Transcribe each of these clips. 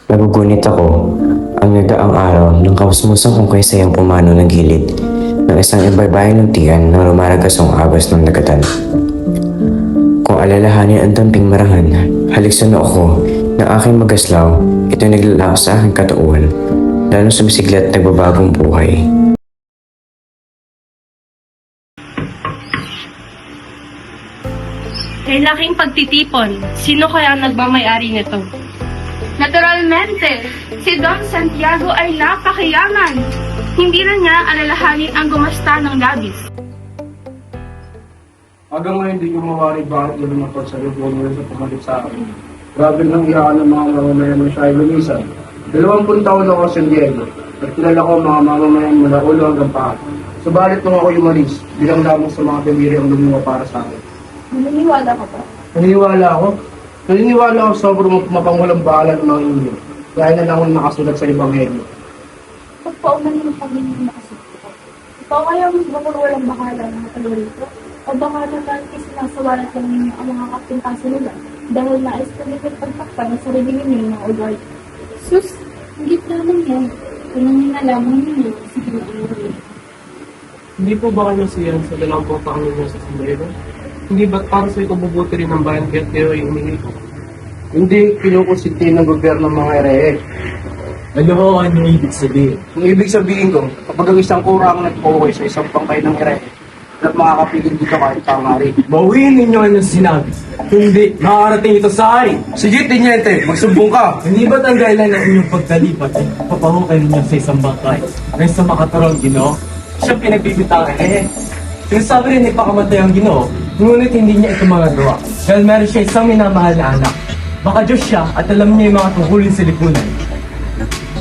Nagugunit ako ang nagdaang araw ng kausmusan kong kaysayang pumano ng gilid ng isang ibaybayan ng tiyan na rumaragas ang agos ng nagatan. Kung alalahanin ang damping marahan, haliksuno ako ng aking magaslaw, ito naglalako sa aking katauhan, lalo sumisigla at nagbabagong buhay. May laking pagtitipon. Sino kaya ang nagmamayari nito? Naturalmente, si Don Santiago ay napakayaman. Hindi na niya alalahanin ang gumasta ng labis. Hanggang ngayon, hindi ko mawari bakit nila napagsagot ko mula sa pumalit sa akin. Grabe nang iyaan ng mga mamamayan ng Shai Lumisan. 20 taon ako sa San Diego at kilala ko ang mga mamamayan mula ulo hanggang paa. Subalit nung ako umalis, bilang lamang sa mga pamilya ang lumuha para sa akin. Naniniwala ka ba? Naniniwala ako. Naniniwala ako sobrang mapangwalang bahala ng mga inyo. Kaya na lang ako nakasulat sa Ebanghelyo. Pagpauman ng pagiging nakasulat. Ikaw ayaw mo walang bahala ng matulito? O baka naman isinasawalan lang ninyo ang mga kapintasan nila dahil nais ko nila pagtakpan sa sarili ninyo ng Edward. Sus, hindi lamang yan. Kung nalaman ninyo, sige na ang Hindi po ba kayo siyan sa dalampang taon niyo sa Sandero? Hindi ba't para sa ikabubuti rin ng bayan kaya't kayo ay umihi ko? Hindi kinukonsinti ng gobyerno ng mga ere. Ano ho ang ibig sabihin? Ang ibig sabihin ko, kapag ang isang kurang nag-focus sa isang pangkay ng ere, at makakapigil dito kahit pangari. Bawiin ninyo ang sinabi. Kundi, makakarating ito sa hari. Sige, Teniente, magsumbong ka. Hindi ba't ang dahilan ng inyong pagkalipat ay papahukay ninyo sa isang bangkay? Ngayon sa makatarong Ginoo, siya pinagbibitang sinasabi rin ay pakamatay ang Ginoo, ngunit hindi niya ito magagawa. Dahil meron siya isang minamahal na anak. Baka Diyos siya at alam niya yung mga tungkulin sa lipunan.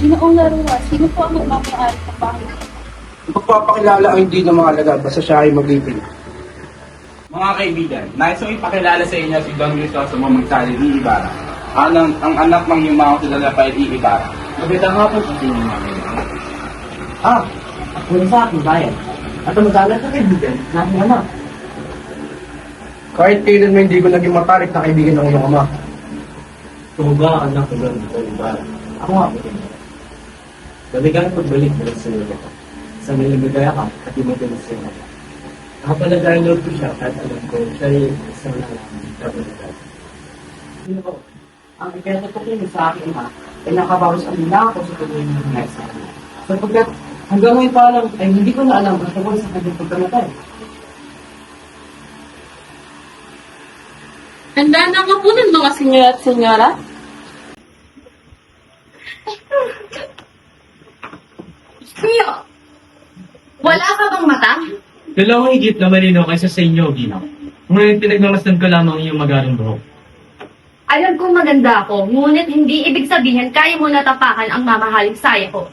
Ginoong laruwa, sino po ang magmamayari sa bahay? Pagpapakilala ay hindi na mahalaga, basta siya ay mag-ibig. Mga kaibigan, nais kong ipakilala sa inyo si Don Crisostomo Magsalit ni Ibarra, ang anak ng Yumao si Rafael E. Ibarra. Magandang hapon sa inyo mga kaibigan. Ako na sa aking bayan. At ang magalang sa kaibigan, na aking anak. Kahit kailan mo hindi ko naging matarik na kaibigan ng iyong ama. Kung ba ang anak ko doon ito Ibarra? Ako nga po din. Balikan pagbalik mo sa iyo. Sa nilibigaya ka at imatulog sa iyo. Nakapalagayan loob ko siya at alam ko siya ay isang nalaman kapalagay. Sino ko? Ang ikatatukin mo sa aking ama ay nakabawas ang nila ako sa tuloy ng nangyay sa akin. Sapagkat hanggang ngayon pa lang ay hindi ko na alam ang tungkol sa kanyang pagkamatay. Handa na ang kapunan mga senyor at senyora? Kuya, wala ka bang mata? Dalawang higit na malinaw kaysa sa inyo, Gino. Ngunit pinagmamasdan ko lamang iyong magarang buhok. Alam kong maganda ako, ngunit hindi ibig sabihin kaya mo natapakan ang mamahaling saya ko.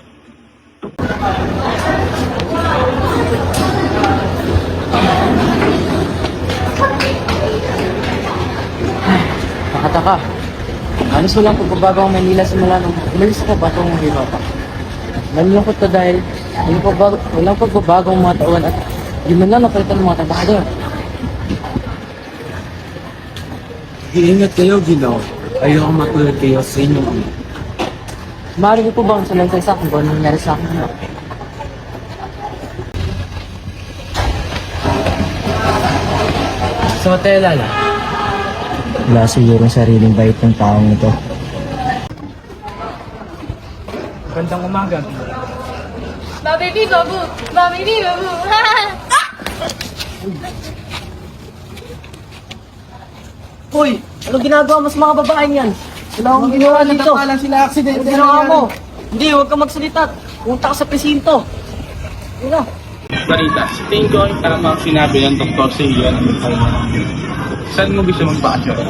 Nakataka. Halos walang pagbabago ang Manila simula nung umalis ako batong Europa. Nalulungkot ko dahil walang pagbabago ang mga taon at di man lang napalitan ng mga tabakador. Iingat kayo, Gino. Ayoko matulad kayo sa inyong ama. Maaari niyo po bang salaysay sa akin kung ano nangyari sa akin? Sa hotel, Lala. Wala siguro sariling bait ng taong ito. Gandang umaga. Baby babu! Baby babu! Hoy! Anong ginagawa mo sa mga babaeng yan? Wala akong ginawa dito. Lang sila aksidente. Anong ginawa mo? Hindi, huwag kang magsalita. Punta ka sa presinto. Wala. Balita, sa tingin ko ay tama ang sinabi ng Dr. sa iyo ng saan mo gusto magpakasyon?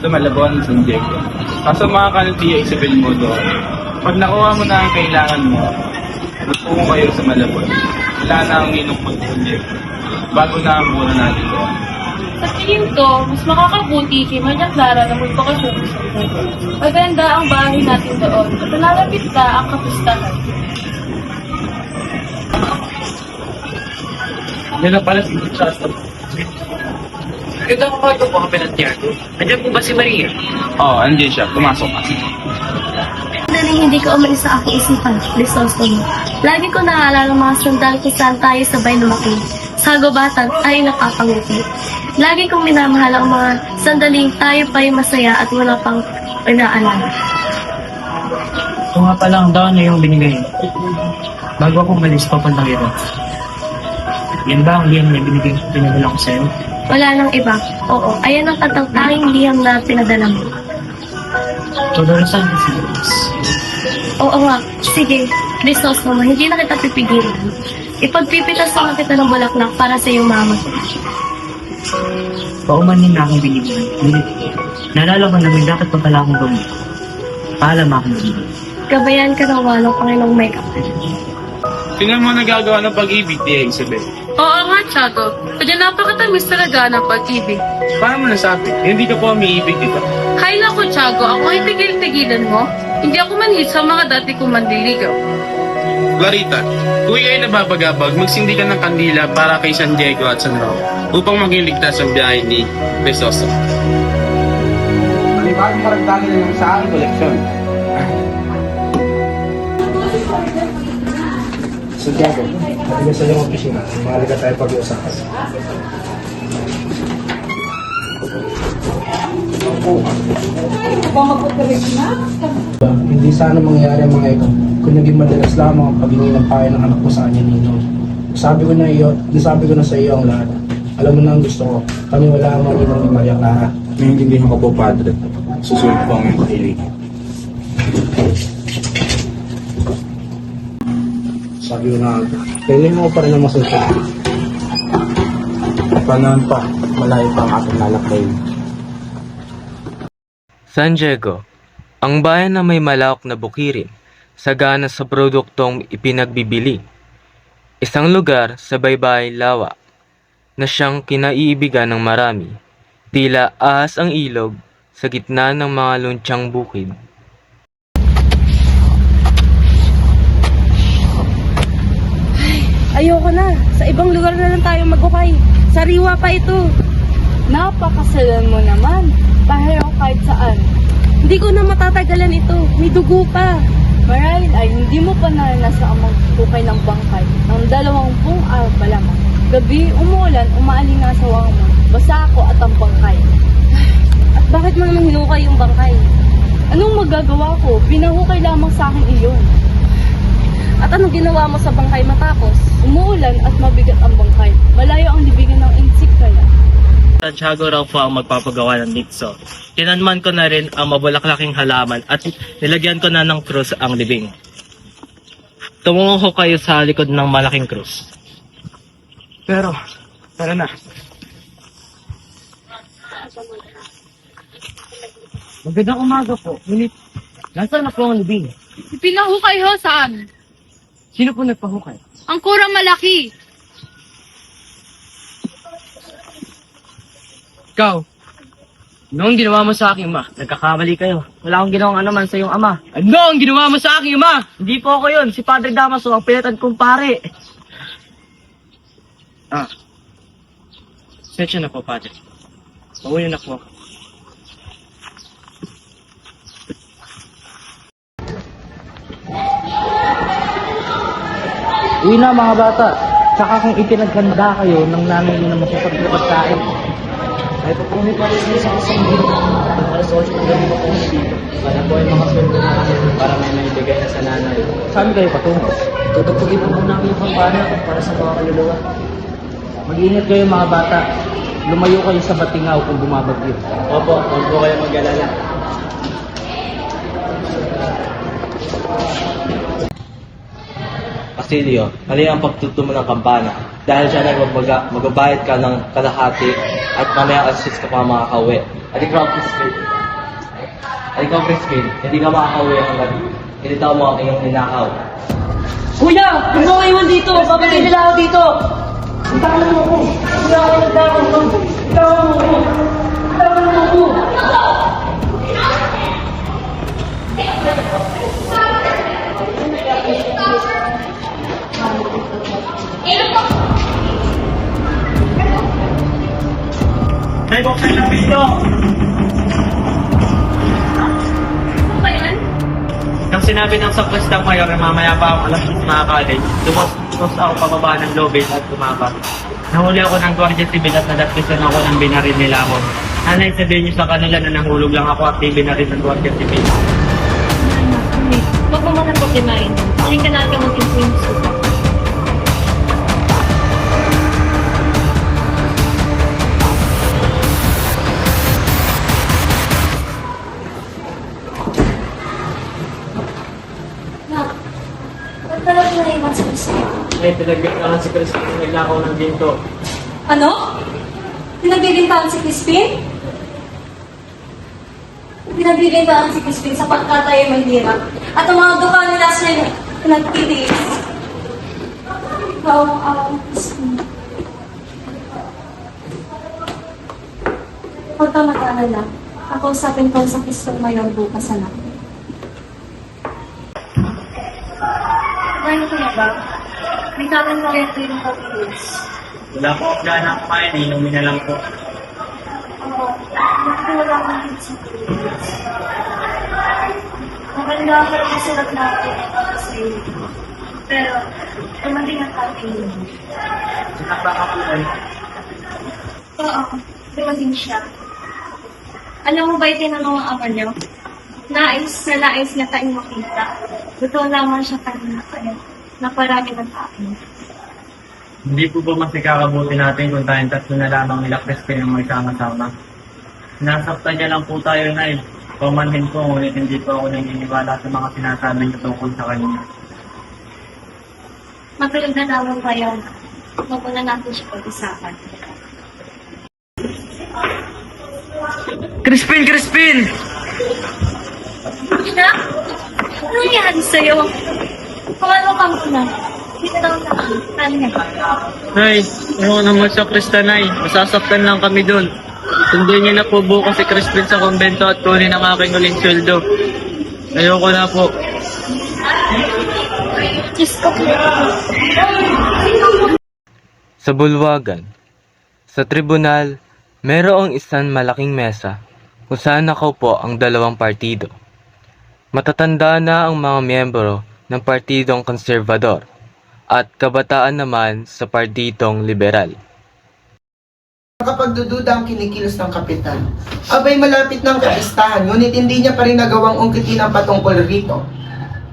Sa Malabon, San Diego. Kasama ka ng Tia Isabel mo doon. Pag nakuha mo na ang kailangan mo, magpungo kayo sa Malabon. Wala na ang inong pagpulit. Bago na ang muna natin doon. Sa tingin ko, mas makakabuti kay Maria Clara na magpakasyon sa Sandero. Maganda ang bahay natin doon at nalalapit na ang kapistahan. Yan na pala si Chasta. Ito ako kayo po kami ng Tiago. Andiyan po ba si Maria? Oo, andiyan siya. Pumasok ka. Ganda na tanging hindi ka umalis sa aking isipan, Crisostomo. Lagi ko naalala ang mga sandal kung saan tayo sabay lumaki. Sa gubatan ay napapangiti. Lagi kong minamahal ang mga sandaling tayo pa'y masaya at wala pang inaalala. Ito nga pala ang daon na yung binigay. Bago ako umalis, papuntang ito. Yan ba ang liyang na binigay pinadala ko sa'yo? Wala nang iba. Oo, ayan ang tanging liham na pinadala mo. Tudorosan kasi. Oo nga, sige, Crisostomo, hindi na kita pipigilan. Ipagpipitas na kita ng bulaklak para sa iyong mama. Paumanin na akong binigyan. Ngunit, naalala ko na may dapat pa pala akong gawin. Paalam akong binigyan. Gabayan ka ng walong Panginoong may kapal. Tingnan mo nagagawa ng pag-ibig, Tia Isabel. Oo nga, Tiago. Kaya napakatamis talaga ng pag-ibig. Paano mo nasabi? Hindi ka po umiibig dito. Hay naku, Tiago, ako ay tigil-tigilan mo. Hindi ako manhid sa mga dati kong mandiligaw. Clarita, kung ay nababagabag, magsindi ka ng kandila para kay San Diego at San Raul upang maging ligtas ang biyahe ni Crisostomo. Malibagong paragdagan na lang sa aking koleksyon. Santiago, halika sa iyong opisina. Mahalaga tayo pag-iusapan. Hindi sana mangyayari ang mga ito kung naging madalas lamang ang paghingi ng payo ng anak ko sa kanya ninong. Nasabi ko na sa iyo ang lahat. Alam mo na ang gusto ko. Kami wala ang ninong ni Maria Clara. Naiintindihan ko po, Padre. Susunod po ang iyong kahilingan. Sabi ko na, kailan mo pa rin ang masusunod. Panahon pa, malayo pa ang ating lalakbayin. San Diego, ang bayan na may malawak na bukirin, sagana sa produktong ipinagbibili. Isang lugar sa baybay lawa na siyang kinaiibigan ng marami. Tila ahas ang ilog sa gitna ng mga luntyang bukid. Ayoko na. Sa ibang lugar na lang tayo magukay. Sariwa pa ito. Napakasalan mo naman. Bahay ako kahit saan. Hindi ko na matatagalan ito. May dugo pa. Marahil ay hindi mo pa naranasan ang magkukay ng bangkay ng 20 araw pa lamang. Gabi, umuulan, umaalingasaw mo. Basa ako at ang bangkay. At bakit mo naman hinukay yung bangkay? Anong magagawa ko? Pinahukay lamang sa akin iyon. At anong ginawa mo sa bangkay matapos? Umuulan at mabigat ang bangkay. Malayo ang libingan ng insik kaya. Santiago raw po ang magpapagawa ng nitso. Kinanman ko na rin ang mabulaklaking halaman at nilagyan ko na ng krus ang libing. Tumungo ko kayo sa likod ng malaking krus. Pero, tara na. Magandang umaga po. Ngunit, nasaan na po ang libing? Pinahukay ho saan? Sino po nagpahukay? Ang kurang malaki. Ikaw, noong ginawa mo sa aking ama, nagkakamali kayo. Wala akong ginawang anuman sa iyong ama. Ano ang ginawa mo sa aking ama? Hindi po ako yun. Si Padre Damaso ang pinatan kong pare. Sensya na po, Padre. Pauwi na po. Uwi na mga bata. Saka kung ipinaghanda kayo ng nanay niyo na masasarap na pagkain. Ay pupunit pa rin sa isang gino. Alas 8 ng gabi pa po dito. Para po ay mga sweldo namin para may maibigay na sa nanay. Saan kayo patungo? Tutugtugin po muna namin yung kampana para sa mga kaluluwa. Mag-iingat kayo mga bata. Lumayo kayo sa batingaw kung bumabagyo. Opo, huwag po kayo mag-alala. Basilio, mali ang pagtutumo ng kampana. Dahil siya ay magbabayad ka ng kalahati at mamaya alas 6 ka pa makakauwi. At ikaw, Crispin, hindi ka makakauwi ang gabi. Hinitaw mo ang iyong ninakaw. Kuya! Huwag mo iwan dito! Babalik nila ako dito! Bitawan mo ako! Bitawan mo ako! Bitawan mo ako! Bitawan mo ako! May buksan na pinto! Ano ba yan? Nang sinabi ng sakristang mayor na mamaya pa akong alas 10 makakalit, lumos ako pababa ng lobel at tumakas. Nahuli ako ng Guardia Civil at nadaktisan ako ng binaril nila ako. Nanay, sabihin niyo sa kanila na nahulog lang ako at di binaril ng Guardia Civil. Huwag mo manang problemahin. Hindi ka natin mag-influence ko. Ba't talaga naiwan sa gusto? Pinagbigyan si Crispin naglakaw ng ginto. Ano? Pinagbibintaan si Crispin? Pinagbibintaan si Crispin sapagkat tayo may hirap. At ang mga duka nila siya nagtitiis. Ikaw ang Crispin. Huwag ka mag-aalala. Kakausapin ko sa Kristong Mayor bukas na. Ano ko na ba? May kanan na rin yung pag-iis. Wala po ako gana kumain, inumin na lang po. Oo. Wala akong din sa pag-iis. Maganda ako rin sulat natin sa iyo. Pero, dumating ang ating Sinakbaka po ay. Oo, dumating siya. Alam mo ba ito ng mga ama niyo? Nais na tayong makita. Totoo lamang siya kanina kayo. Na parami ng akin. Hindi po ba mas ikakabuti natin kung tayong tatlo na lamang nila Crispin ang may sama-sama? Sinasaktan niya lang po tayo na eh. Pamanhin ko, ngunit hindi po ako naniniwala sa mga sinasabi niya tungkol sa kanya. Matulog na lamang pa yun. Huwag mo na natin siya pag-usapan. Crispin! Crispin! Ina? Ano nangyari sa'yo? Kung ano ka muna? Dito lang natin. Ano nga? Nay, ayaw naman sa Kristanay. Masasaktan lang kami doon. Sundin niyo na po bukas si Crispin sa kumbento at kunin ang aking uling sweldo. Ayoko na po. Diyos ko. Sa bulwagan, sa tribunal, mayroong isang malaking mesa kung saan nakaupo ang dalawang partido. Matatanda na ang mga miyembro ng Partidong Konservador at kabataan naman sa Partidong Liberal. Nakapagdududa ang kinikilos ng kapitan. Abay malapit ng kaistahan, ngunit hindi niya pa rin nagawang ungkitin ang patungkol rito.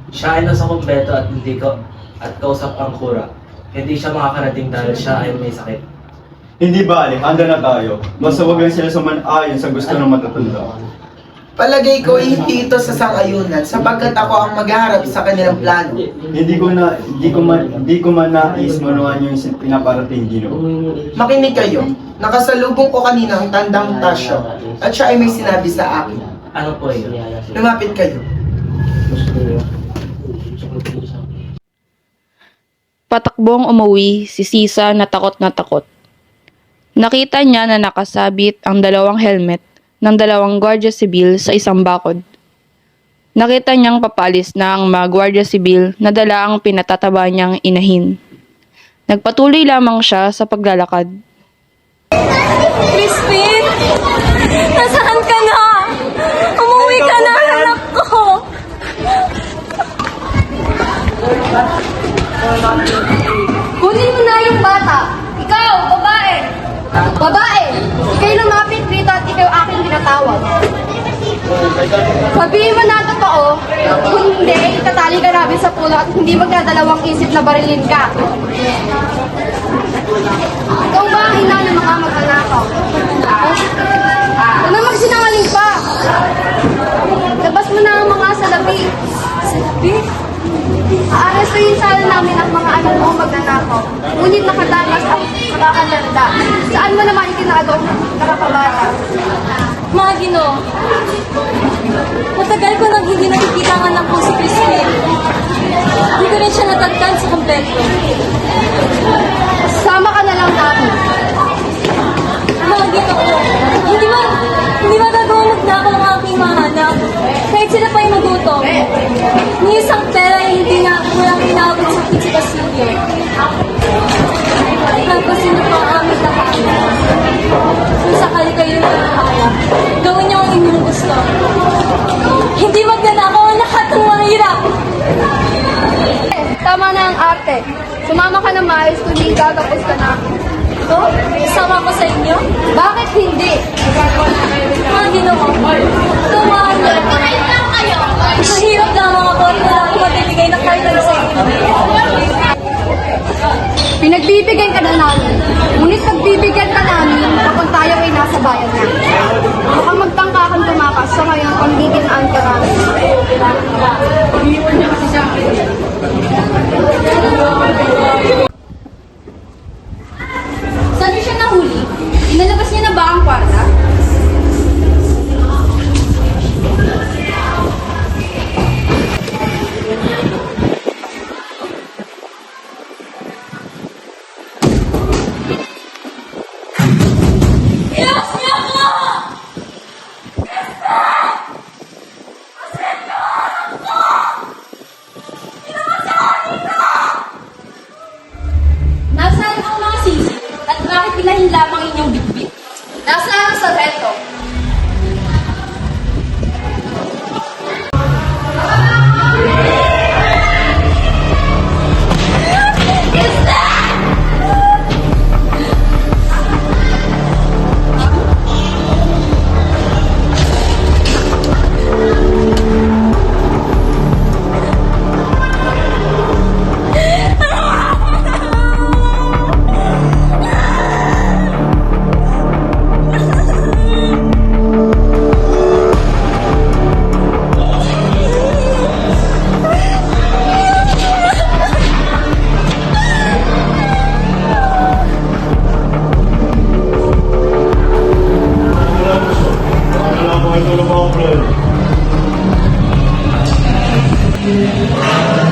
Siya ay nasa kumpleto at hindi ko at kausap ang kura. Hindi siya makakarating dahil siya ay may sakit. Hindi bali, handa na tayo. Basta wag lang sila sumanayon sa gusto ng matatanda. Palagay ko hindi ito sa sang-ayunan sapagkat ako ang maghaharap sa kanilang plano. Hindi ko man nais manuhan yung pinaparating Ginoo. Makinig kayo, nakasalubong ko kanina ang tandang Tasyo at siya ay may sinabi sa akin. Ano po yun? Lumapit kayo. Patakbong umuwi si Sisa na takot na takot. Nakita niya na nakasabit ang dalawang helmet ng dalawang Guardia Civil sa isang bakod. Nakita niyang papalis na ang mga Guardia Civil na dala ang pinatataba niyang inahin. Nagpatuloy lamang siya sa paglalakad. Crispin! Nasaan ka na? Umuwi ka na, anak ko! Kunin mo na yung bata. Ikaw, babae. Babae! Ika'y lumapit dito at ikaw aking tinatawag. Sabihin mo na totoo, kung hindi, itatali ka namin sa pulo at hindi magdadalawang isip na barilin ka. Ikaw ba ang ina ng mga mag-anakaw? Ano magsinangaling pa? Labas mo na ang mga salabi. Salabi? Aarestuhin sana namin ang mga anak mo magnanakaw. Ngunit nakatakas ang nakakaganda. Saan mo naman itinagaw nakakabata? Mga Ginoo, matagal ko nang hindi nakikita ang anak ko si Crispin. Hindi ko rin siya natagkan sa kumpleto. Sama ka na lang namin. Mga Ginoo, hindi magagawa magnakaw ang aking mga anak. Kahit sila pa yung magutom. Ni isang pera ay hindi na walang inabot sa kitsi Basilio. Tapos sino pa ang aming lahat. Kung sakali kayo na nakakaya, gawin niyo ang inyong gusto. Hindi magnanakaw ang lahat ng mahirap. Tama na ang arte. Sumama ka na maayos kung hindi tatapos ka na. Ito? Isama ko sa inyo? Bakit hindi? Mga ginoo. Tumaan na. Mahirap lamang ako at wala akong mabibigay na kahit ano sa inyo. Pinagbibigyan ka na namin. Ngunit pagbibigyan ka namin kapag tayo ay nasa bayan na. Baka magtangka kang tumakas sa ngayong panggiginaan ka namin. Saan niyo siya nahuli? Inalabas niya na ba ang kwarta? Nasaan ang mga sisi? At bakit pinahin lamang inyong bitbit? Nasaan ang sarheto?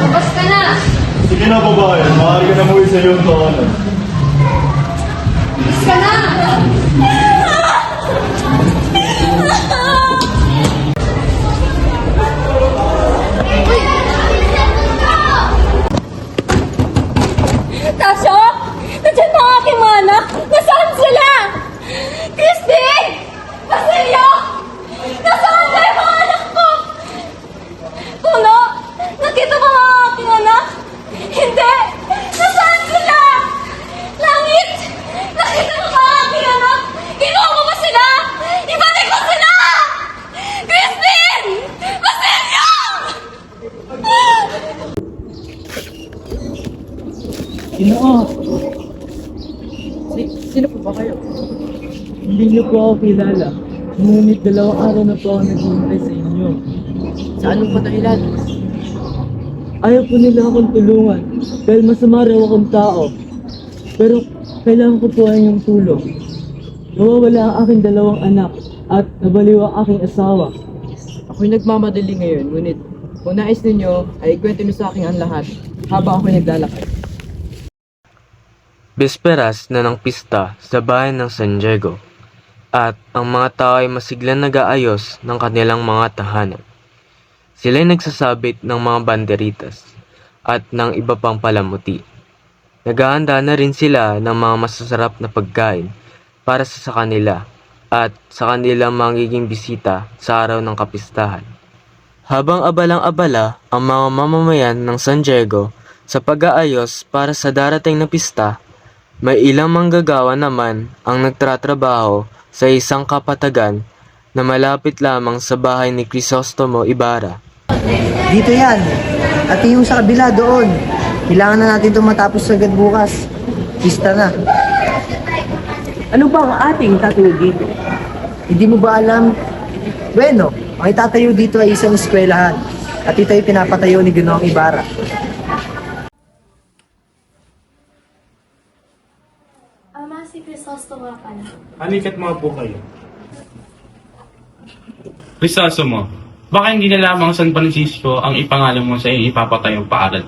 Tapos ka na! Sige na babae, maaari ka na muwi sa iyong tahanan. Tapos ka na! Tasyo! Nandiyan na ang aking mga anak! Nasaan sila? Christine! Basilio! Nasaan na yung mga anak ko? Puno! Nakita mo ang aking anak? Hindi! Nasaan sila? Langit! Nakita mo ba ang aking anak? Kinuha mo ba sila? Ibalik mo sila! Christine! Basilio! Ginoo! Sino po ba kayo? Hindi niyo po ako kilala. Ngunit 2 araw na po ako naghihintay sa inyo. Sa anong padahilan? Ayaw po nila akong tulungan dahil masama raw akong tao. Pero kailangan ko po ay yung tulong. Nawawala ang aking 2 anak at nabaliw ang aking asawa. Ako'y nagmamadali ngayon, ngunit kung nais ninyo ay ikwento niyo sa akin ang lahat habang ako'y naglalakad. Bisperas na ng pista sa bayan ng San Diego at ang mga tao ay masiglang nag-aayos ng kanilang mga tahanan. Sila'y nagsasabit ng mga banderitas at ng iba pang palamuti. Naghahanda na rin sila ng mga masasarap na pagkain para sa kanila at sa kanilang magiging bisita sa araw ng kapistahan. Habang abalang-abala ang mga mamamayan ng San Diego sa pag-aayos para sa darating na pista, may ilang manggagawa naman ang nagtratrabaho sa isang kapatagan na malapit lamang sa bahay ni Crisostomo Ibarra. Dito yan. At yung sa kabila doon. Kailangan na natin itong matapos agad bukas. Pista na. Ano ba ang ating tatayo dito? Hindi mo ba alam? Bueno, ang itatayo dito ay isang eskwelahan. At ito ay pinapatayo ni Ginoong Ibarra. Ama, si Crisostomo pala. Halikat mga po kayo. Crisostomo, baka hindi na lamang San Francisco ang ipangalan mo sa iyong ipapatayong paaral.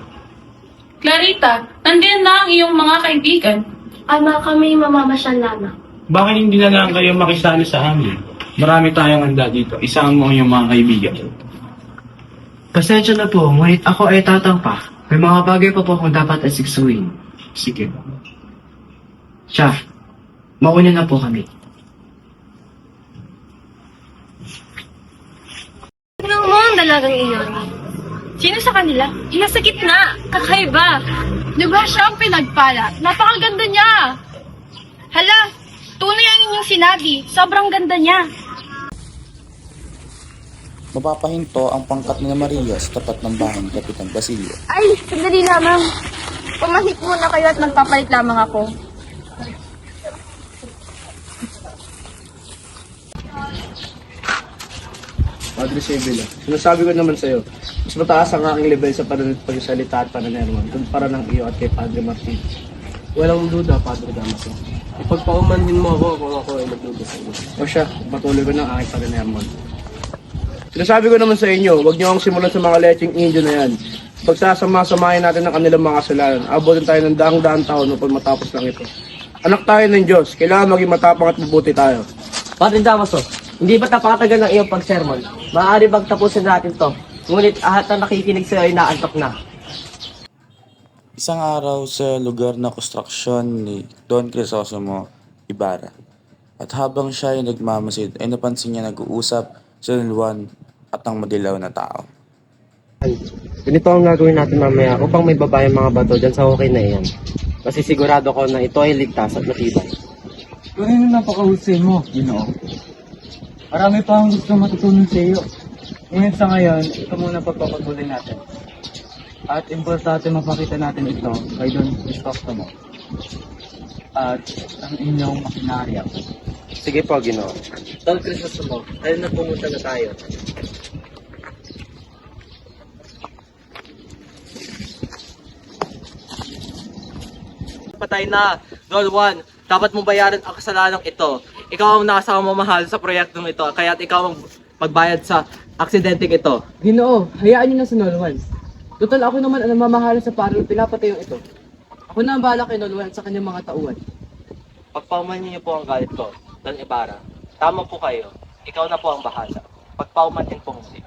Clarita, nandiyan na ang iyong mga kaibigan. Ama, kami mamamasyal lamang. Bakit hindi na lang kayo makisali sa amin? Marami tayong handa dito. Isang mo ang iyong mga kaibigan. Pasensya na po, ngunit ako ay tatampa. May mga bagay pa po akong dapat asiksuin. Sige. Siya, mauna na po kami. Tingnan mo ang dalagang iyon. Sino sa kanila? Yung nasa gitna. Kakaiba. Di ba siya ang pinagpala? Napakaganda niya! Hala, tunay ang inyong sinabi. Sobrang ganda niya. Mapapahinto ang pangkat ni Maria sa tapat ng bahay ni Kapitan Basilio. Ay, sandali lamang. Pumahit muna kayo at magpapalit lamang ako. Padre Sevilla, sinasabi ko naman sa'yo, mas mataas ang aking level sa pagsalita at pananerman kumpara ng iyo at kay Padre Martin. Walang duda, Padre Damaso. Ipagpaumanhin mo ako kung ako ay nagduda sa iyo. O siya, patuloy ko ng aking pananerman. Sinasabi ko naman sa inyo, huwag niyo akong simulan sa mga lecheng Indio na yan. Pagsasama-samahin natin ang kanilang mga kasalanan, abutin tayo ng daang-daang taon upang matapos lang ito. Anak tayo ng Diyos, kailangan maging matapang at mabuti tayo. Padre Damaso, hindi ba napakatagal ng iyong pag-sermon? Maaari bang tapusin natin to? Ngunit lahat na nakikinig sa iyo ay naantok na. Isang araw sa lugar na konstruksyon ni Don Crisostomo Ibarra. At habang siya ay nagmamasid ay napansin niya nag-uusap sa Don Juan at ang madilaw na tao. Ganito ang gagawin natin mamaya upang may babayang mga bato dyan sa okay na iyan. Kasi sigurado ko na ito ay ligtas at matibay. Tunay na napakahusay mo, Ginoo. Marami pa akong gusto matutunan sa iyo. Ngunit sa ngayon, ito muna pagpapatuloy natin. At importante mapakita natin ito kay Don Crisostomo at ang inyong makinarya. Sige po, Ginoo. Don Crisostomo, tayo na pumunta na tayo. Patay na, Don Juan. Dapat mo bayaran ang kasalanang ito. Ikaw ang nakasamamahal sa proyektong ito, kaya't ikaw ang magbayad sa aksidenteng ito. Ginoo, hayaan niyo na si Don Juan. Total ako naman ang namamahala sa parang pinapatayong ito. Ako na ang bahala kay Don Juan sa kanyang mga tauhan. Pagpaumanhin niyo po ang galit ko, Don Ibarra. Tama po kayo. Ikaw na po ang bahala. Pagpaumanhin po muli.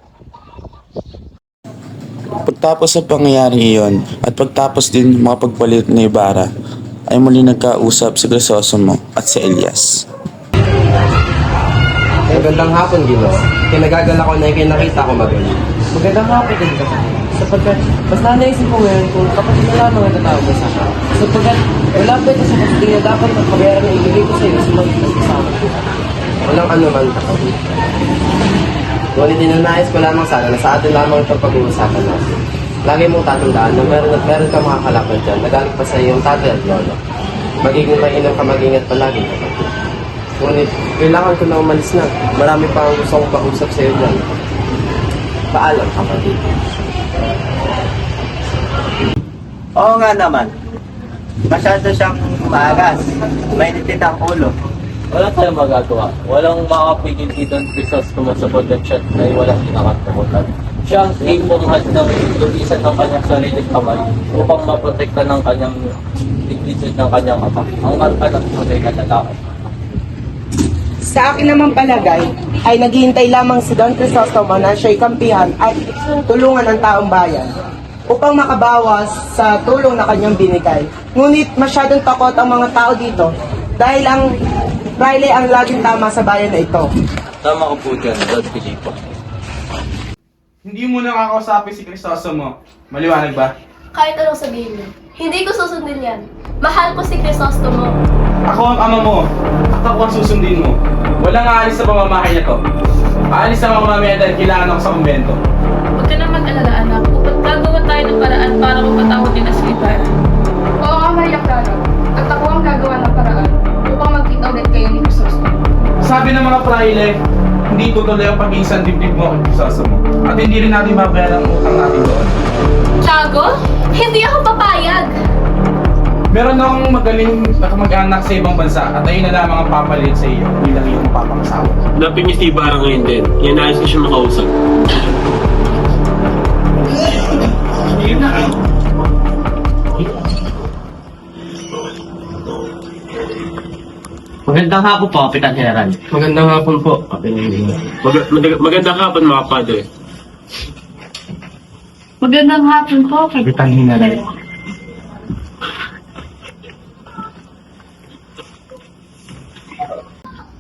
Pagtapos sa pangyayaring iyon at pagtapos din mga pagpalit ni Ibarra, ay muli nagkausap si Crisostomo at si Elias. Magandang hapon, Ginoo. Kinagagala ko na yung nakita ko magaling. Magandang hapon din kasi. Sapagkat, basta naisip ko ngayon kung kapatid na lamang ang tatawag sa akin. Sapagkat, wala pa ito sa kapatid na dapat at pagbayaran ng ibigay ko sa iyo sa mga kasama. Walang anuman kapatid. Ngunit ninanais ko lamang sana na sa atin lamang ito pag-uusapan natin. Lagi mong tatandaan na meron kang mga kalaban dyan, nagaling pa sa iyong tatay at lolo. Magiging mainam ka mag-ingat palagi kapatid. Ngunit, kailangan ko na umalis na. Marami pa ang gusto kong pausap sa iyo dyan. Paalam, kapatid. Oo nga naman. Masyado siyang maagas. Mainitin ang ulo. Wala tayong magagawa. Walang makapigil dito ng Crisostomo sa protection na walang kinakatakutan. Siya ang ipunghad ng lumisan ng kanyang sariling kamay upang maprotekta ng kanyang dignidad ng kanyang ama. Ang anak tunay na lalaki. Sa akin naman palagay, ay naghihintay lamang si Don Crisostomo na siya'y kampihan at tulungan ng taong bayan upang makabawas sa tulong na kanyang binigay. Ngunit masyadong takot ang mga tao dito dahil ang Riley ang laging tama sa bayan na ito. Tama ko po dyan, Don Filipo. Hindi mo nakakausapin si Crisostomo. Maliwanag ba? Kahit anong sabihin mo, hindi ko susundin yan. Mahal ko si Crisostomo. Ako ang ama mo. At ako ang susundin mo. Walang aalis sa pamamahay na to. Aalis sa mamamaya dahil kailangan ako sa kumbento. Huwag ka na mag-alala, anak. Upang gagawa tayo ng paraan para mapatawad din na si Ibarra. Oo nga, Maria Clara. At ako ang gagawa ng paraan upang magkita ulit kayo ni Crisostomo. Sabi ng mga praile, hindi tutuloy ang pag-iisang dibdib mo kay Crisostomo. At hindi rin natin mabayaran ang utang natin doon. Tiago, hindi ako papayag. Meron akong magaling na kamag-anak sa ibang bansa at ayun na lamang ang papalit sa iyo bilang iyong mapapangasawa. Hanapin niyo si Ibarra ngayon din. Yan nais ko siya makausap. Sige na. Magandang hapon po, Kapitan General. Magandang hapon po, magandang hapon mga padre. Magandang hapon po, Kapitan General.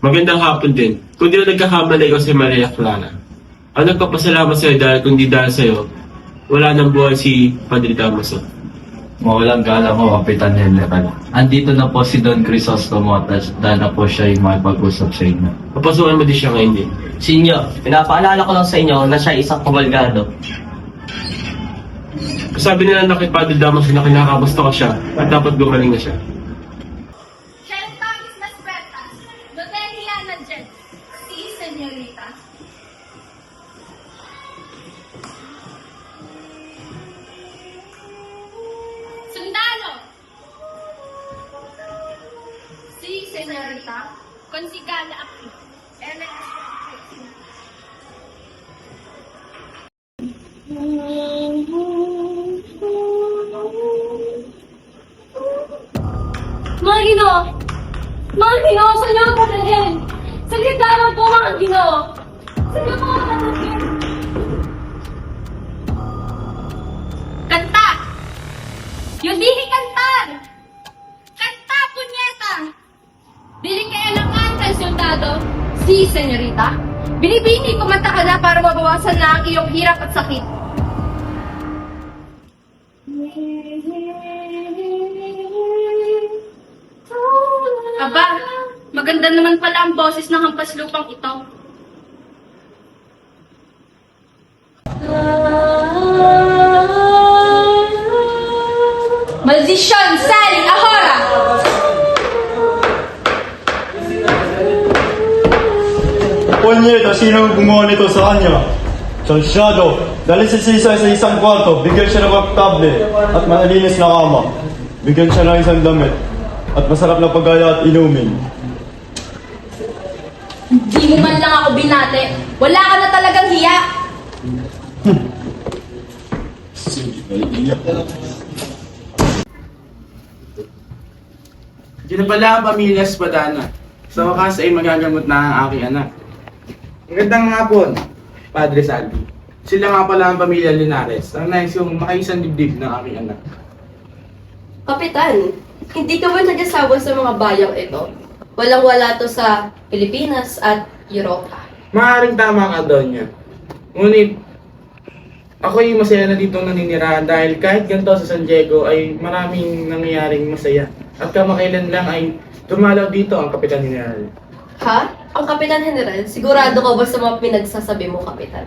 Magandang hapon din. Kung di na nagkakamali ikaw si Maria Clara. Ang nagpapasalamat sa'yo dahil kung di dahil sa'yo, wala nang buhay si Padre Damaso. Mawalang galang ko, Kapitan General. Andito na po si Don Crisostomo at na po siya yung makipag-usap sa inyo. Papasukan mo din siya ngayon din. Sinyo, pinapaalala ko lang sa inyo na siya isang kabalgado. Sabi nila na kay Padre Damaso na kinakamusta ka siya at dapat gumaling na siya. Sherpagis las puertas. No tenía nandiyan. Si, senyorita. Sundalo! Si, senyorita. Consigala aquí. Ella es Mga Ginoo! Mga Ginoo, saan niyo ako dadalhin? Saglit lamang po, mga Ginoo! Saan niyo po ako dadalhin? Kanta! Yung dili kantar! Kanta, punyeta! Dili kaya ng kanta, soldado? Si, senyorita. Binibini kumanta ka na para mabawasan na ang iyong hirap at sakit. Aba, maganda naman pala ang boses ng hampas lupang ito. Maldisyon! Sally! Ahora! Punyeta, sino ang gumawa nito sa kanya? Sansyado, dali si Sisa sa isang kwarto, bigyan siya ng komportable at malinis na kama. Bigyan siya ng isang damit at masarap na paggaya at inumin. Di mo man lang ako binate. Wala ka na talagang hiya. Diyan na pala ang pamilya Espadana. Sa wakas ay magagamot na ang aking anak. Magandang hapon, Padre Salvi. Sila nga pala ang pamilya Linares. Ang nais yung makaisang dibdib ng aking anak. Kapitan, hindi ka ba nag-asawa sa mga bayang ito? Walang-wala to sa Pilipinas at Europa. Maaaring tama ka, Donya. Ngunit, ako'y masaya na dito naninirahan dahil kahit ganito sa San Diego ay maraming nangyayaring masaya. At kamakailan lang ay dumalaw dito ang Kapitan General. Ha? Ang Kapitan General, sigurado ka ba sa mga pinagsasabi mo, Kapitan?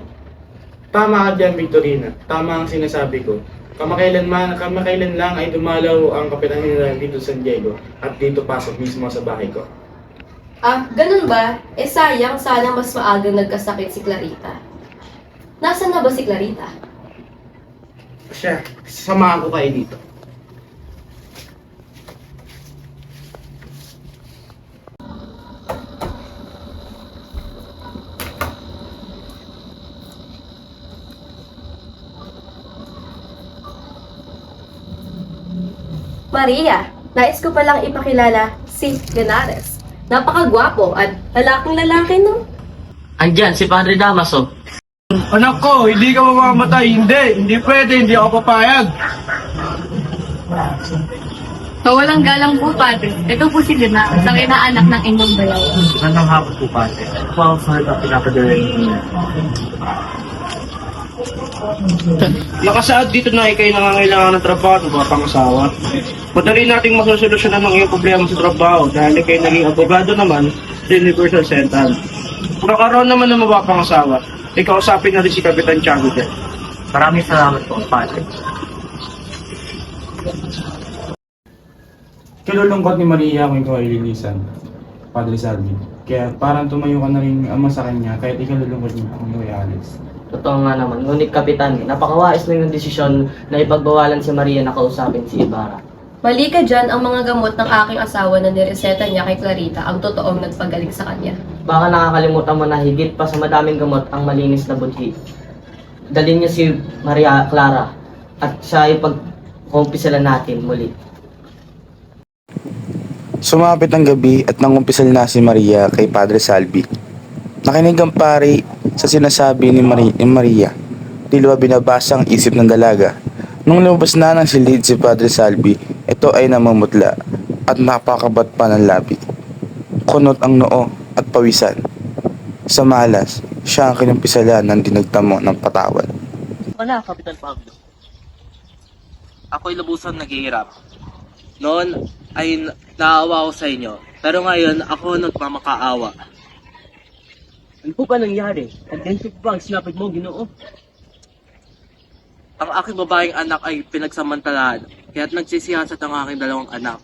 Tama ka dyan, Victorina. Tama ang sinasabi ko. Kamakailan lang ay dumalaw ang Kapitan General dito sa San Diego at dito pasok mismo sa bahay ko. Ah, ganun ba? Eh sayang, sana mas maagang nagkasakit si Clarita. Nasaan na ba si Clarita? Siya, samahan ko kayo dito. Maria, nais ko palang ipakilala si Linares. Napakagwapo at lalaking lalaki, no? Andyan, si Padre Damaso. Anak ko, hindi ka mamamatay. Hindi pwede, hindi ako papayag. Walang galang po, Padre. Ito po si Linares, ang inaanak ng inyong bayaw. Magandang hapon po, Padre. Wow, sorry pa pinapadala ninyo. Nakasaad dito na ikay nangangailangan ng trabaho at mga pangasawa. Madali nating masosolusyonan ang iyong problema sa trabaho dahil ikay naging abogado naman sa Universal Central. Magkakaroon naman ng mga pangasawa. Ikausapin na rin si Kapitan Tiago dyan. Maraming salamat po, Padre. Kilulungkot ni Maria kung ikaw ay linisan, Padre Salvi. Kaya parang tumayo ka na rin ama sa kanya kahit ikalulungkot niya kung ikaw ay alis. Totoo nga naman. Ngunit, Kapitan, napakawais lang yung desisyon na ipagbawalan si Maria na kausapin si Ibarra. Mali ka dyan, ang mga gamot ng aking asawa na nireseta niya kay Clarita ang totoong nagpagaling sa kanya. Baka nakakalimutan mo na higit pa sa madaming gamot ang malinis na budhi. Dalhin niyo si Maria Clara at siya ay pag-kumpisalan natin muli. Sumapit ang gabi at nangumpisal na si Maria kay Padre Salvi. Nakinig ang pari sa sinasabi ni Maria. Tila binabasa ang isip ng dalaga. Nung lumabas na ng silid si Padre Salvi, ito ay namumutla at napakabat pa ng labi. Kunot ang noo at pawisan. Sa malas, siya ang kinumpisalan ng dinagtamo ng patawad. pala, Kapitan Pablo. Ako'y lubusan naghihirap. Noon ay naawa ako sa inyo, pero ngayon ako nagmamakaawa. Ano po ba nangyari? Nag-densyo po ba ang sinapit mo, Ginoo? Ang aking babaeng anak ay pinagsamantalahan, kaya't nagsisiyasat ang aking dalawang anak.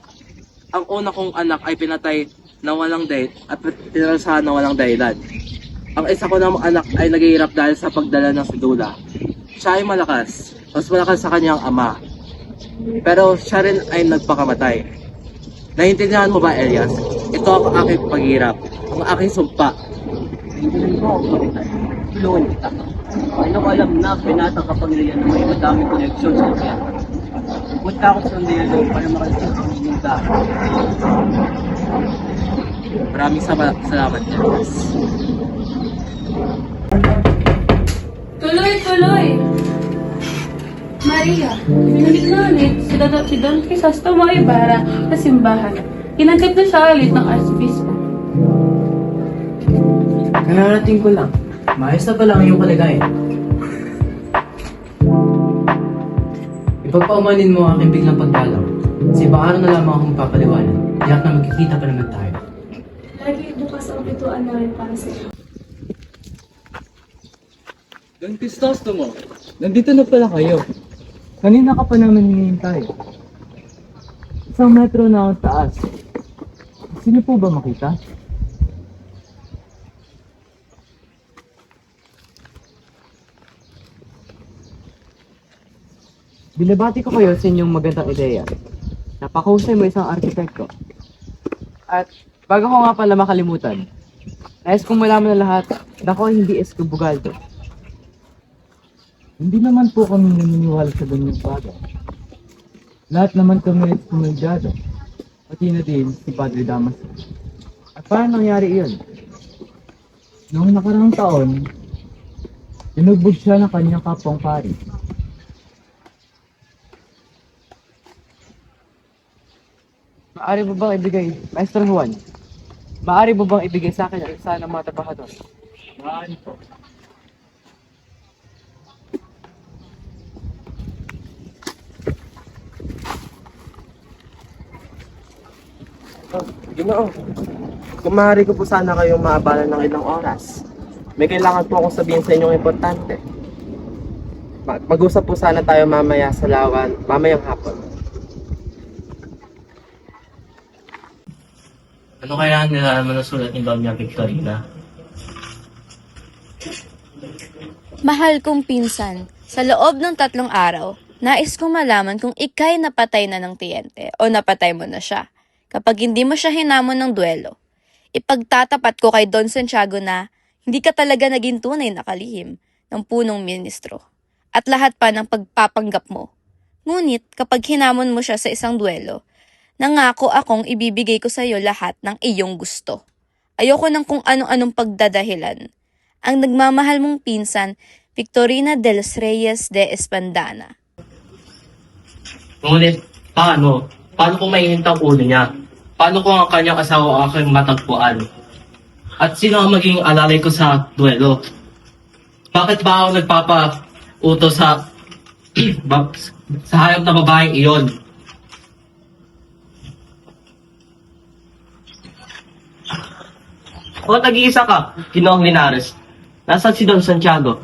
Ang una kong anak ay pinatay na walang date at pinalsahan na walang dahilan. Ang isa ko namang anak ay naghihirap dahil sa pagdala ng sedula. Siya ay malakas, mas malakas sa kanyang ama. Pero siya rin ay nagpakamatay. Naiintindihan mo ba, Elias? Ito ang aking paghihirap, ang aking sumpa. Naiintindihan mo ako, Kapitan. Tulungan kita. Ano ko alam na pinatang kapangyarihan ng may madaming koneksyon sa kanya. Punta ako sa Ndelo para makalimutan ang inyong dahil. Maraming salamat, Elias. Tuloy! Maria, binalik na ulit si Don Crisostomo Ibarra sa simbahan. Kinanggap na siya ulit ng Archbispo. Kararating ko lang. Maayos na pala ang iyong kalagayan. Ipagpaumanin mo ang aking biglang pagdalaw. Sa ibang araw na lamang akong papaliwanag. Tiyak na magkikita pa naman tayo. Lagi bukas ang bituan namin para sa iyo. Don Crisostomo, nandito na pala kayo. Kanina ka pa naman hinihintay. Isang metro na ang taas. Sino po ba makita? Binabati ko kayo sa inyong magandang ideya. Napakahusay mo isang arkitekto. At bago ko nga pala makalimutan, nais kong malaman na lahat na ako ay hindi Escobugaldo. Hindi naman po kami naniniwala sa ganyang bagay. Lahat naman kami ay kumilyado. Pati na din si Padre Damaso. At paano nangyari iyon? Noong nakarang taon, tinugbog siya ng kanyang kapwang pari. Maaari mo bang ibigay, Maestro Juan? Maaari mo bang ibigay sa akin ang isa ng mga trabahador? Maaari po. Ginoo, kung maaari ko po sana kayong maabalan ng ilang oras. May kailangan po akong sabihin sa inyong importante. Mag-usap po sana tayo mamaya sa lawan, mamayang hapon. Ano kaya ang nilalaman ng sulat ni Doña Victorina? Mahal kong pinsan, sa loob ng 3 araw, nais kong malaman kung ikay napatay na ng tiyente o napatay mo na siya. Kapag hindi mo siya hinamon ng duelo, ipagtatapat ko kay Don Santiago na hindi ka talaga naging tunay na kalihim ng punong ministro at lahat pa ng pagpapanggap mo. Ngunit kapag hinamon mo siya sa isang duelo, nangako akong ibibigay ko sa iyo lahat ng iyong gusto. Ayoko ng kung anong-anong pagdadahilan. Ang nagmamahal mong pinsan, Victorina de los Reyes de Espandana. Ngunit, paano? Paano kung maihinta ang ulo niya? Paano kung ang kanyang asawa ang aking matagpuan? At sino ang maging alalay ko sa duelo? Bakit ba ako nagpapautos sa sa hayop na babaeng iyon? O nag-iisa ka, Ginoong Linares. Nasaan si Don Santiago?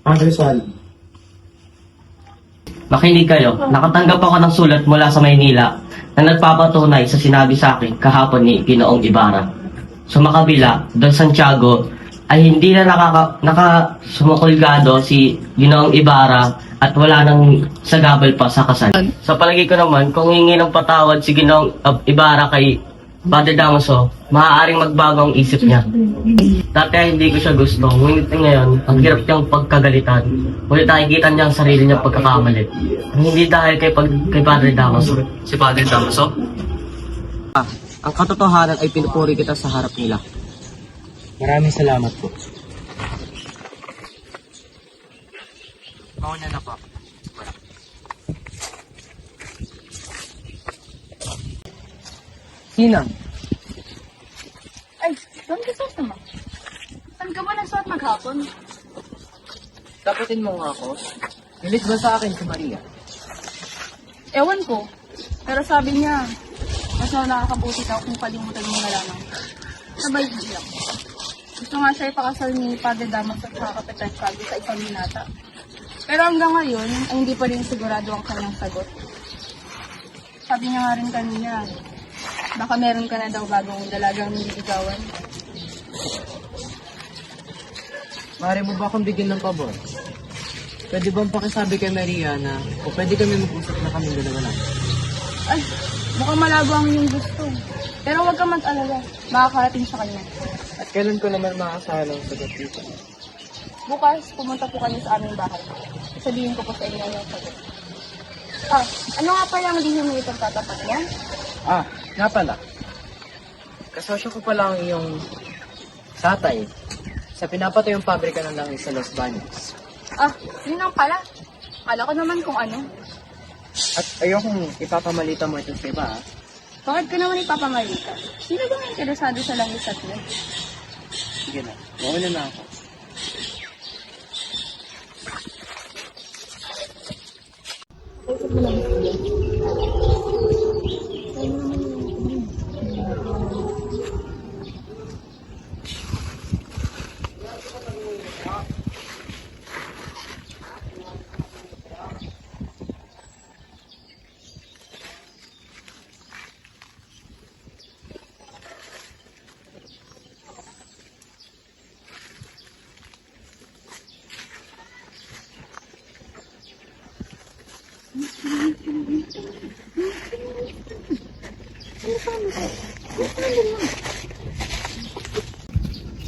Padre Salvi. Makinig kayo, nakatanggap ako ng sulat mula sa Maynila na nagpapatunay sa sinabi sa akin kahapon ni Ginoong Ibarra. Sa makabila, Don Santiago ay hindi na nakasumukulgado si Ginoong Ibarra at wala nang sagabal pa sa kasal. Sa palagi ko naman, kung hingi ng patawad si Ginoong Ibarra kay Padre Damaso, maaaring magbago ang isip niya. Dati ay hindi ko siya gusto, ngunit ngayon, ang hirap niyang pagkagalitan. Ngunit nakikita niya ang sarili niyang pagkakamali. Hindi dahil kay Padre Damaso. Si Padre Damaso? Ang katotohanan ay pinupuri kita sa harap nila. Maraming salamat po. Mauna na po. Sinang? Ay, Don Crisostomo. Saan ka ba nagsuot maghapon? Dapatin mo nga ako. Nilit ba sa akin si Maria? Ewan ko. Pero sabi niya, mas nakakabuti daw kung kalimutan mo na lamang. Sabay lang. Gusto nga siya ipakasal ni Padre Damas at saka Kapitan Salvi sa isang binata. Pero hanggang ngayon, ay hindi pa rin sigurado ang kanyang sagot. Sabi niya nga rin kanina, baka meron ka na daw bagong dalagang nililigawan. Maaari mo ba akong bigyan ng pabor? Pwede bang pakisabi kay Maria na o pwede kami mag-usap na kaming dalawa lang? Ay, mukhang malabo ang iyong gusto. Pero huwag ka mag-alala, makakarating sa kanya. At kailan ko naman makakasahan ang sagot dito? Bukas, pumunta po kami sa aming bahay. Sabihin ko po sa inyo yung sagot. Ano nga pala ang lihim na itong tatapat niya? Nga pala. Kasosyo ko pala ang iyong tatay sa pinapatayong pabrika ng langis sa Los Baños. Yun lang pala. Kala ko naman kung ano. At ayokong ipapamalita mo ito sa iba, ha? Bakit ka naman ipapamalita? Sino ba ang interesado sa langis at niya? Sige na, mauna na ako.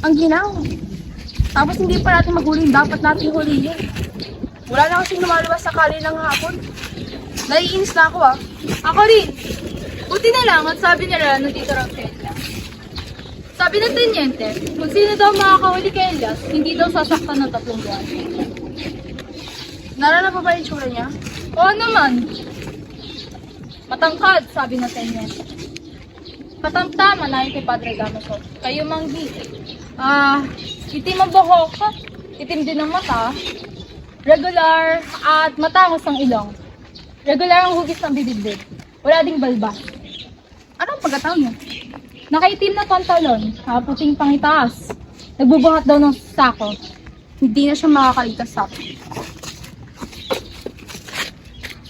Ang ginaw. Tapos hindi pa natin maghuli yung dapat natin hulihin. Wala na kasing lumalabas sa kali ng hapon. Naiinis na ako Ako rin. Buti na lang at sabi nila nandito raw si Elias. Sabi ng tenyente, kung sino daw makakahuli kay Elias, hindi daw sasaktan ng 3 buwan. Narana pa ba yung tsura niya? Oo naman. Matangkad, sabi ng tenyente. Katamtama na kay Padre Damaso. Kayo manggi. Itim ang buhok. Itim din ang mata. Regular at matangos ang ilong. Regular ang hugis ng bibig. Wala ding balbas. Anong pagkatao niya? Nakaitim na pantalon, puting pangitaas. Nagbubuhat daw ng sako. Hindi na siya makakaligtas sa akin.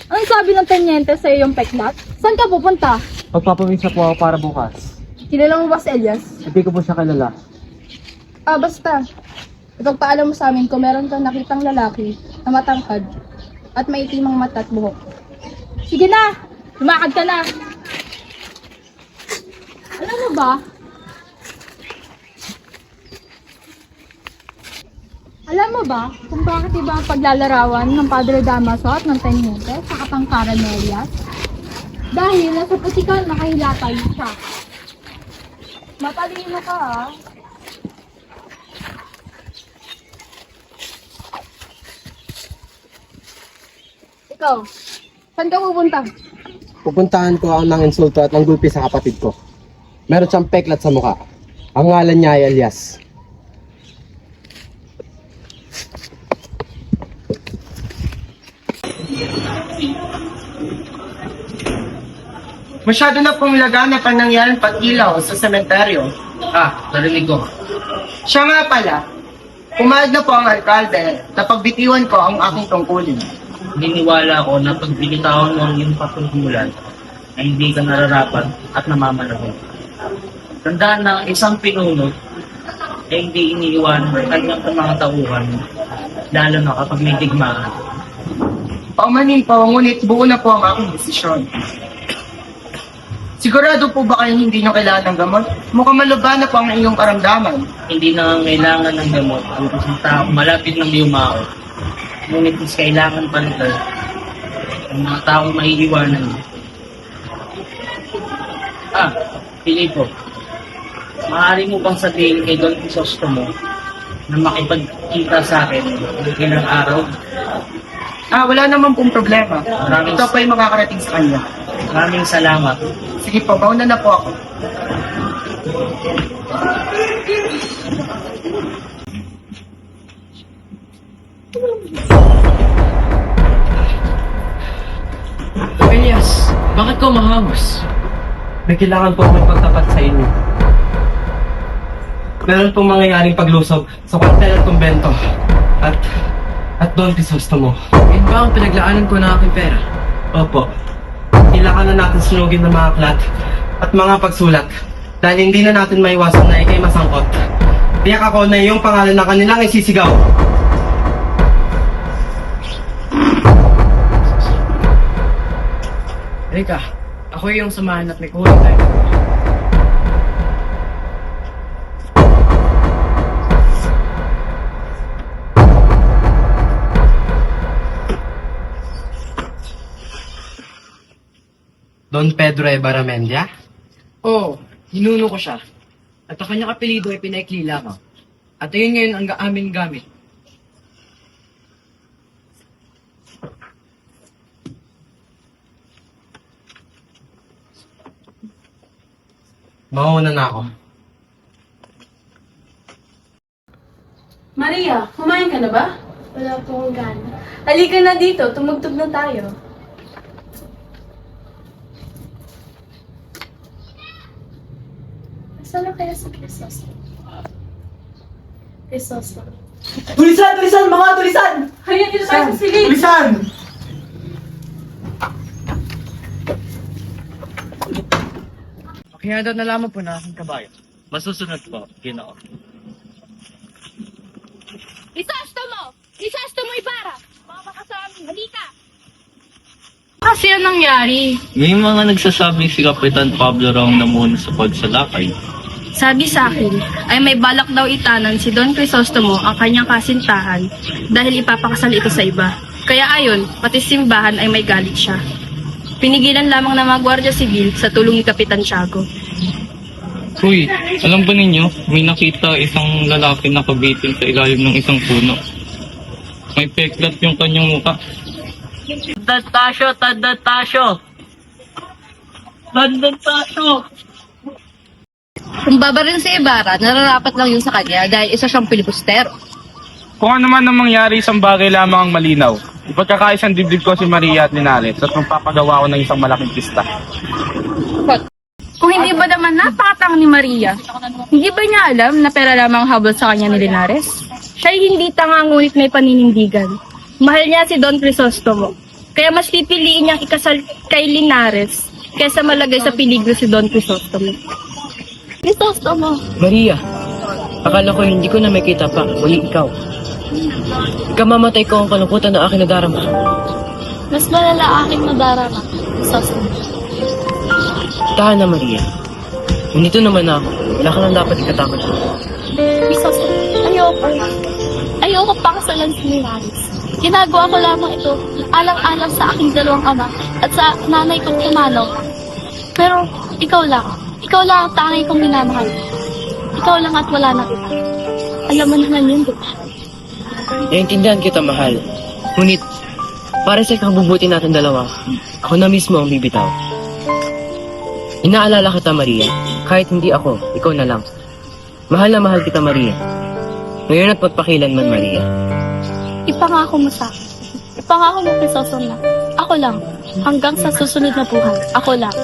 Anong sabi ng tenyente sa iyong peklat? Saan ka pupunta? Pagpapawisa po ako para bukas. Kilala mo ba si Elias? Hindi ko po siya kilala. Basta. Ipagpaalam mo sa amin kung meron kang nakitang lalaki na matangkad at maitim ang mata at buhok. Sige na! Lumakad ka na! Alam mo ba? Alam mo ba kung bakit iba ang paglalarawan ng Padre Damaso at ng tenyente sa katangkaran ni Elias? Dahil nasa putikan nakahilatay siya. Matalino ka Ikaw, saan ka pupunta? Pupuntahan ko ang nang-insulto at nanggulpi sa kapatid ko. Meron siyang peklat sa mukha. Ang ngalan niya ay Elias. Masyado na pong laganap ang nangyaring pag-ilaw sa sementeryo. Narinig ko. Siya nga pala, pumayag na po ang alkalde na pagbitiwan ko ang aking tungkulin. Niniwala ko na pag binitawan mo ang iyong patungkulan ay hindi ka nararapat at namamanahon. Tandaan na isang pinuno ay hindi iniiwan ng kanyang mga tauhan, lalo na kapag may digmaan. Paumanin po, ngunit buo na po ang aking desisyon. Sigurado po ba kayo hindi nyo kailangan ng gamot? Mukhang malaba na po ang iyong karamdaman. Hindi na kailangan ng gamot ang isang tao malapit ng liumao. Ngunit mas kailangan pa nito ang mga taong maiiwanan. Filipo, maaari mo bang sabihin kay Don Crisostomo na makipagkita sa akin ng ilang araw? Wala naman pong problema. Ito po ay makakarating sa kanya. Maraming salamat. Sige po, mauna na po ako. Bakit ko mahangos? May kailangan po akong pagtapat sa inyo. Meron pong mangyayaring paglusob sa kwartel at kumbento. At Don Crisostomo. Yun ba ang pinaglaanan ko ng aking pera? Opo. Kailangan na natin sunugin ng mga aklat at mga pagsulat dahil hindi na natin maiwasan na ikay masangkot. Tiyak ako na yung pangalan na kanilang isisigaw. Eka, ako yung samahan at may kulang tayo. Don Pedro Ebaramendia? Oo, hinuno ko siya. At ang kanyang apelido ay pinaiklila ko. At ayun ngayon ang aming gamit. Mauna na ako. Maria, kumain ka na ba? Wala po akong gana. Halika na dito, tumugtog na tayo. Saan na kaya si Crisostomo? Crisostomo. Tulisan! Tulisan! Mga tulisan! Kaya dito tayo sa silid. Tulisan! Kaya daw nalaman po na aking kabayo. Masusunod po, Ginoo. Crisostomo! Crisostomo Ibarra! Mama ka sa amin, halika! Kasi ang nangyari. May mga nagsasabing si Kapitan Pablo raw ang namuna sa pagsalakay. Sabi sa akin ay may balak daw itanan si Don Crisostomo ang kanyang kasintahan dahil ipapakasal ito sa iba. Kaya ayon, pati simbahan ay may galit siya. Pinigilan lamang ng mga Guardia Civil sa tulong ni Kapitan Tiago. Uy, alam ba ninyo, may nakita isang lalaki na kabitin sa ilalim ng isang puno. May peklat yung kanyang muka. Tadantasyo! Tadantasyo! Tadantasyo! Kung babaril si Ibarra, nararapat lang yun sa kanya dahil isa siyang pilibustero. Kung ano man ang mangyari, isang bagay lamang ang malinaw. Ipagkakaisang dibdib ko si Maria at Linares at magpapagawa ko ng isang malaking pista. Kung hindi ba naman napakatang ni Maria, hindi ba niya alam na pera lamang habol sa kanya ni Linares? Siya ay hindi tanga ngunit may paninindigan. Mahal niya si Don Crisostomo, kaya mas pipiliin niyang ikasal kay Linares kaysa malagay sa peligro si Don Crisostomo. Crisostomo! Maria, akala ko hindi ko na makita pa, uli ikaw. Ikamamatay ko ang kalungkutan na aking nadarama. Mas malala aking nadarama. Crisostomo. Tahan na, Maria. Nandito naman ako. Wala ka lang dapat ikatakot. Crisostomo, ayoko pakasalan si Linares. Ginagawa ko lamang ito alang-alang sa aking dalawang ama at sa nanay kong pumanaw. Pero ikaw lang ang tanging kong minamahal. Ikaw lang at wala na iba. Alam mo naman yun, diba? Naiintindihan kita, mahal. Ngunit, para sa ikabubuti natin dalawa, ako na mismo ang bibitaw. Inaalala kita, Maria. Kahit hindi ako, ikaw na lang. Mahal na mahal kita, Maria. Ngayon at magpakilanman, Maria. Ipangako mo sa akin. Ipangako mo, Crisostomo, na ako lang. Hanggang sa susunod na buhay, ako lang.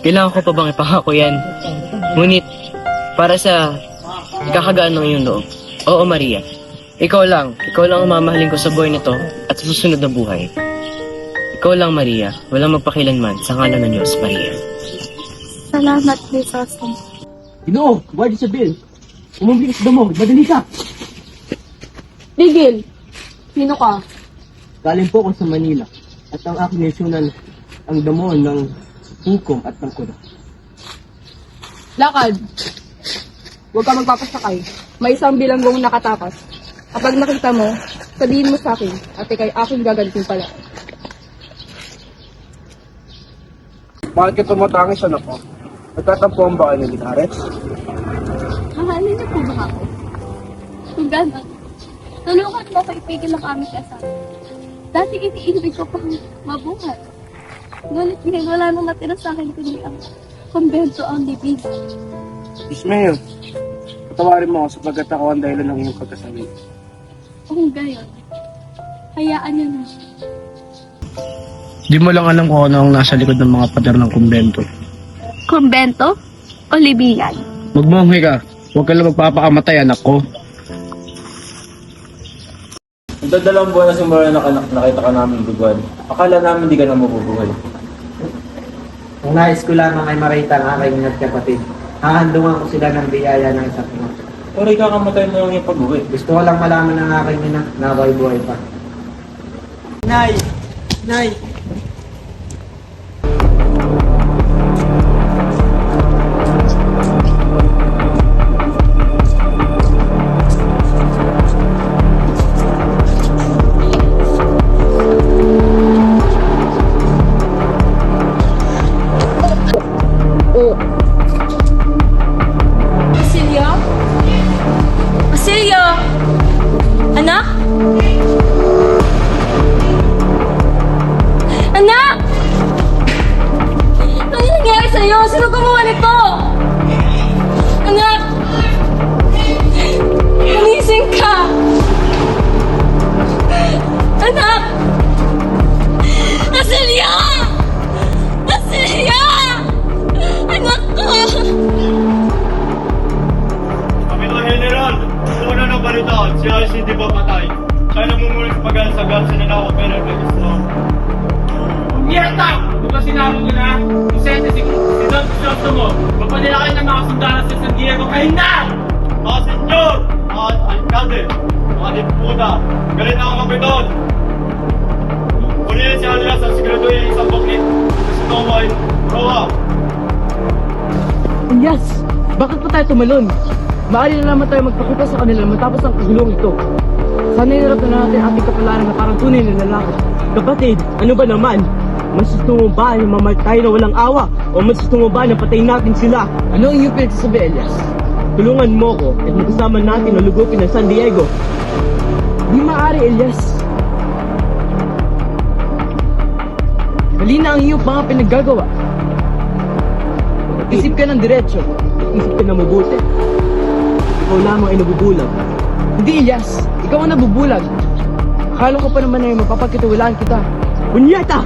Kailangan ko pa bang ipangako yan? Ngunit, para sa ikakagaan ng iyong loob. Oo, Maria. Ikaw lang ang mamahalin ko sa buhay nito at sa susunod na buhay. Ikaw lang, Maria. Walang magpakilanman sa ngalan ng Diyos, Maria. Salamat, Crisostomo. Ginoo, Guardia Civil. Umubilis ba mo? Madali ka! Tigil! Sino ka? Galing po ako sa Manila at ang aking nasyonal ang damo ng hukom at ng kuda. Lakad! Huwag ka magpapasakay. May isang bilanggong nakatakas. Kapag nakita mo, sabihin mo sa akin at ikay aking gagalitin pala. Bakit ka tumatangis sa nako? Nagtatampuan ba kayo ni Linares? Mahalin niyo po ba ako? Kung gano'n, tulungan mo ko ipigil ang aming kasal. Dati iniibig ko pang mabuhay. Ngunit ngayon wala nang natira sa akin kundi ang kumbento ang libig. Ismael, patawarin mo ako sapagkat ako ang dahilan ng iyong pagkasabi. Kung gayon, hayaan niyo na. Di mo lang alam kung ano ang nasa likod ng mga pader ng kumbento. Kumbento o libingan? Magmonghe ka. Huwag ka lang magpapakamatay, anak ko. Dalawang buwan na simula nakita ka namin duguan. Akala namin di ka na mabubuhay. Ang nais ko lamang ay marita ang aking at kapatid. Hahandungan ko sila ng biyaya ng isa't mga. Pero ikakamatay mo lang yung pag-uwi. Gusto ko lang malaman ng aking ina na ako'y buhay pa. Nay! Nay! Basilio? Basilio! Anak? Anak! Ano nangyari sa'yo? Sino gumawa nito? Anak! Manising ka! Anak! Basilio! Basilio! Anak ko! Kami mga general, una ng balita, si Alice hindi pa patay. Siya namumulit pag-alsagan sa nanakaw pero gusto. Mierda! Di ba sinabi ko na? Kung si Don Crisosto mo, mapadala kayo ng mga sundalo sa San Diego kayo na! Mga senyor, mga alkade, mga diputa, galit na kami doon. Kunin si Alias ang siguraduhin ang isang bukit sa Sinomay, Roa. Yes! Bakit pa tayo tumalon? Maaari na naman tayo magpakita sa kanila matapos ang kagulong ito. Sana inarap na natin ating kapalaran na parang tunay na lalaki. Kapatid, ano ba naman? Mas gusto mo ba na mamatay na walang awa? O mas gusto mo ba na patayin natin sila? Ano ang iyong pinagsasabi, Elias? Tulungan mo ko at magkasama natin na lugupin ng San Diego. Di maaari, Elias. Mali na ang iyong mga pinaggagawa. Isip ka ng diretsyo at isip ka na mabuti. Ikaw lamang ay nabubulag. Hindi, Elias. Ikaw ang nabubulag. Akala ko pa naman ay mapapagkatiwalaan kita. Bunyeta!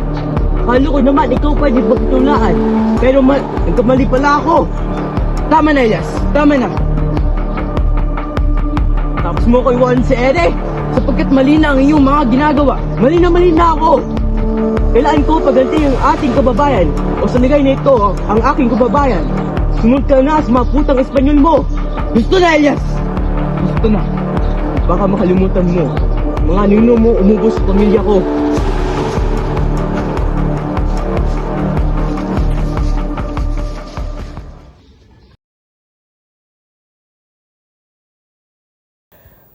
Akala ko naman ikaw pa di pagkatulaan. Pero nagkamali pala ako. Tama na, Elias. Tama na. Tapos mo ko iwan si Ere sapagkat mali na ang iyong mga ginagawa. Mali na ako. Kailangan ko paganti ang ating kababayan o sa ligay na ito ang aking kababayan. Sumunod ka na sa mga putang Espanyol mo. Gusto na, Elias. Gusto na. Baka makalimutan mo. Mga nino mo umubos sa pamilya ko.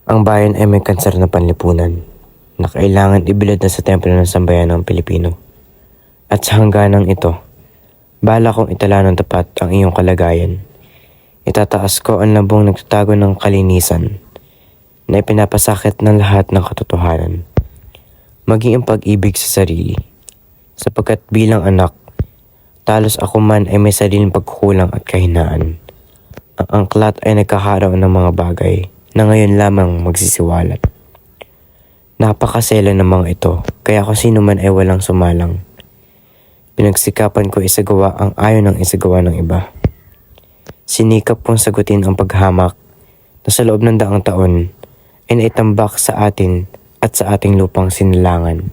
Ang bayan ay may kanser na panlipunan na kailangan ibilad na sa templo ng sambayan ng Pilipino. At sa hangganang ito, bala kong itala ng tapat ang iyong kalagayan. Itataas ko ang lambong nagtatago ng kalinisan na ipinapasakit ng lahat ng katotohanan. Maging ang pag-ibig sa sarili. Sapagkat bilang anak, talos ako man ay may sariling pagkukulang at kahinaan. Ang angklat ay nagkaharaw ng mga bagay na ngayon lamang magsisiwalat. Napakasela ng mga ito, kaya kung sino man ay walang sumalang. Pinagsikapan ko isagawa ang ayaw ng isagawa ng iba. Sinikap kong sagutin ang paghamak na sa loob ng daang taon ay naitambak sa atin at sa ating lupang sinilangan.